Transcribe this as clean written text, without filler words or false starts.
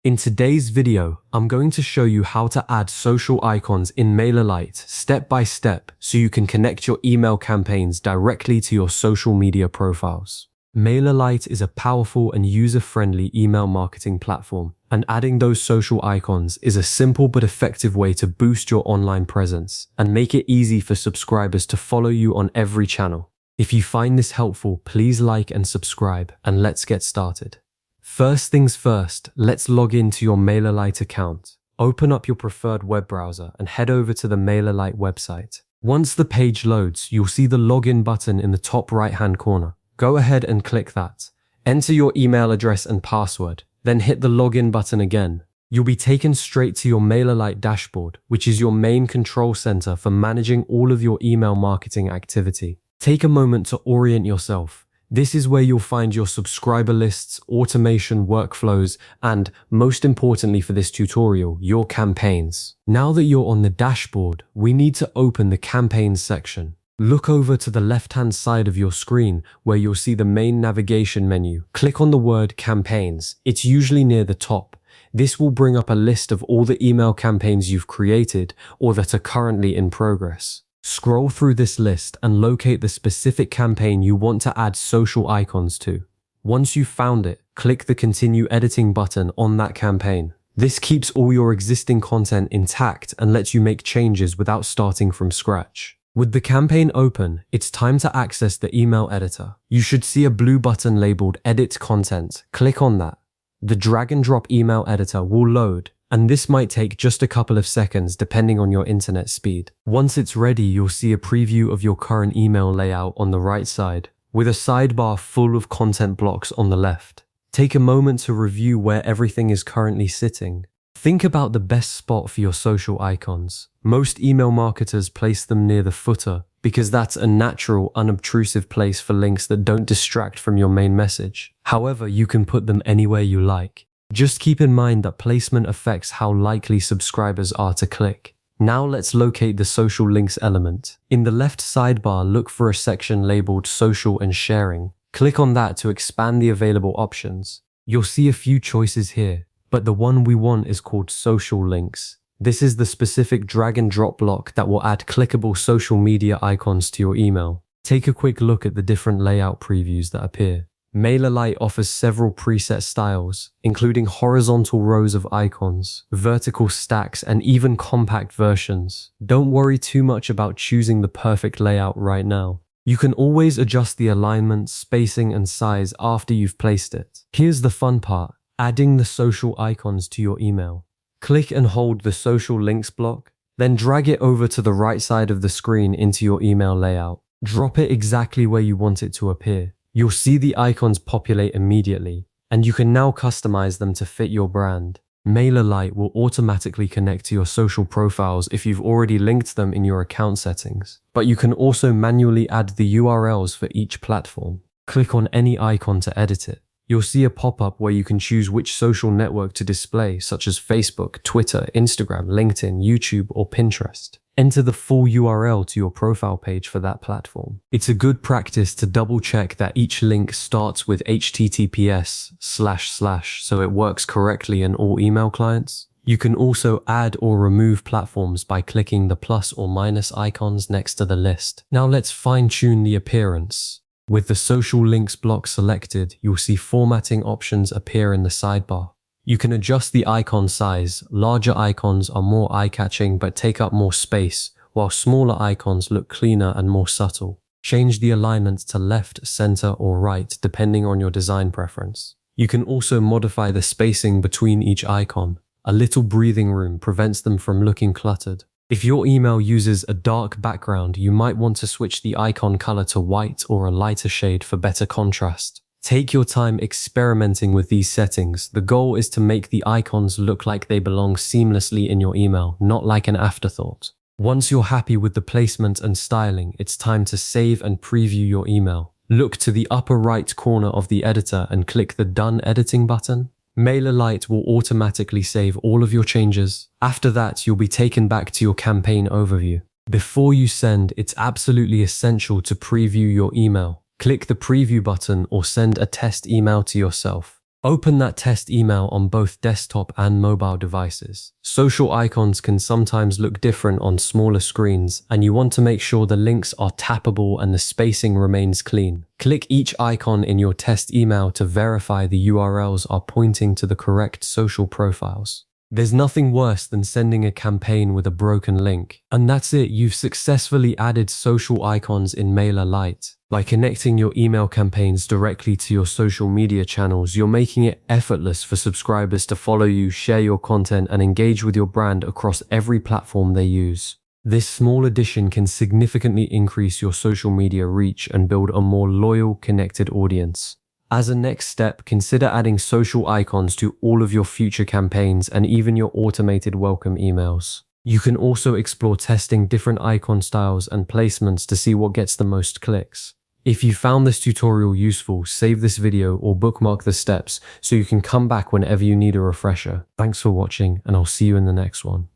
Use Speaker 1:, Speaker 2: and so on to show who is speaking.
Speaker 1: In today's video, I'm going to show you how to add social icons in MailerLite step by step so you can connect your email campaigns directly to your social media profiles. MailerLite is a powerful and user-friendly email marketing platform, and adding those social icons is a simple but effective way to boost your online presence and make it easy for subscribers to follow you on every channel. If you find this helpful, please like and subscribe, and let's get started. First things first, let's log into your MailerLite account. Open up your preferred web browser and head over to the MailerLite website. Once the page loads, you'll see the login button in the top right-hand corner. Go ahead and click that. Enter your email address and password, then hit the login button again. You'll be taken straight to your MailerLite dashboard, which is your main control center for managing all of your email marketing activity. Take a moment to orient yourself. This is where you'll find your subscriber lists, automation workflows, and, most importantly for this tutorial, your campaigns. Now that you're on the dashboard, we need to open the campaigns section. Look over to the left-hand side of your screen where you'll see the main navigation menu. Click on the word campaigns. It's usually near the top. This will bring up a list of all the email campaigns you've created or that are currently in progress. Scroll through this list and locate the specific campaign you want to add social icons to. Once you've found it, click the Continue Editing button on that campaign. This keeps all your existing content intact and lets you make changes without starting from scratch. With the campaign open, it's time to access the email editor. You should see a blue button labeled Edit Content. Click on that. The drag and drop email editor will load, and this might take just a couple of seconds depending on your internet speed. Once it's ready, you'll see a preview of your current email layout on the right side, with a sidebar full of content blocks on the left. Take a moment to review where everything is currently sitting. Think about the best spot for your social icons. Most email marketers place them near the footer because that's a natural, unobtrusive place for links that don't distract from your main message. However, you can put them anywhere you like. Just keep in mind that placement affects how likely subscribers are to click. Now let's locate the social links element. In the left sidebar, look for a section labeled Social and Sharing. Click on that to expand the available options. You'll see a few choices here, but the one we want is called Social Links. This is the specific drag and drop block that will add clickable social media icons to your email. Take a quick look at the different layout previews that appear. MailerLite offers several preset styles, including horizontal rows of icons, vertical stacks, and even compact versions. Don't worry too much about choosing the perfect layout right now. You can always adjust the alignment, spacing, and size after you've placed it. Here's the fun part: adding the social icons to your email. Click and hold the social links block, then drag it over to the right side of the screen into your email layout. Drop it exactly where you want it to appear. You'll see the icons populate immediately, and you can now customize them to fit your brand. MailerLite will automatically connect to your social profiles if you've already linked them in your account settings, but you can also manually add the URLs for each platform. Click on any icon to edit it. You'll see a pop-up where you can choose which social network to display, such as Facebook, Twitter, Instagram, LinkedIn, YouTube, or Pinterest. Enter the full URL to your profile page for that platform. It's a good practice to double check that each link starts with https:// so it works correctly in all email clients. You can also add or remove platforms by clicking the plus or minus icons next to the list. Now let's fine-tune the appearance. With the social links block selected, you'll see formatting options appear in the sidebar. You can adjust the icon size. Larger icons are more eye-catching but take up more space, while smaller icons look cleaner and more subtle. Change the alignment to left, center, or right depending on your design preference. You can also modify the spacing between each icon. A little breathing room prevents them from looking cluttered. If your email uses a dark background, you might want to switch the icon color to white or a lighter shade for better contrast. Take your time experimenting with these settings. The goal is to make the icons look like they belong seamlessly in your email, not like an afterthought. Once you're happy with the placement and styling, it's time to save and preview your email. Look to the upper right corner of the editor and click the Done Editing button. MailerLite will automatically save all of your changes. After that, you'll be taken back to your campaign overview. Before you send, it's absolutely essential to preview your email. Click the preview button or send a test email to yourself. Open that test email on both desktop and mobile devices. Social icons can sometimes look different on smaller screens, and you want to make sure the links are tappable and the spacing remains clean. Click each icon in your test email to verify the URLs are pointing to the correct social profiles. There's nothing worse than sending a campaign with a broken link. And that's it, you've successfully added social icons in MailerLite. By connecting your email campaigns directly to your social media channels, you're making it effortless for subscribers to follow you, share your content, and engage with your brand across every platform they use. This small addition can significantly increase your social media reach and build a more loyal, connected audience. As a next step, consider adding social icons to all of your future campaigns and even your automated welcome emails. You can also explore testing different icon styles and placements to see what gets the most clicks. If you found this tutorial useful, save this video or bookmark the steps so you can come back whenever you need a refresher. Thanks for watching, and I'll see you in the next one.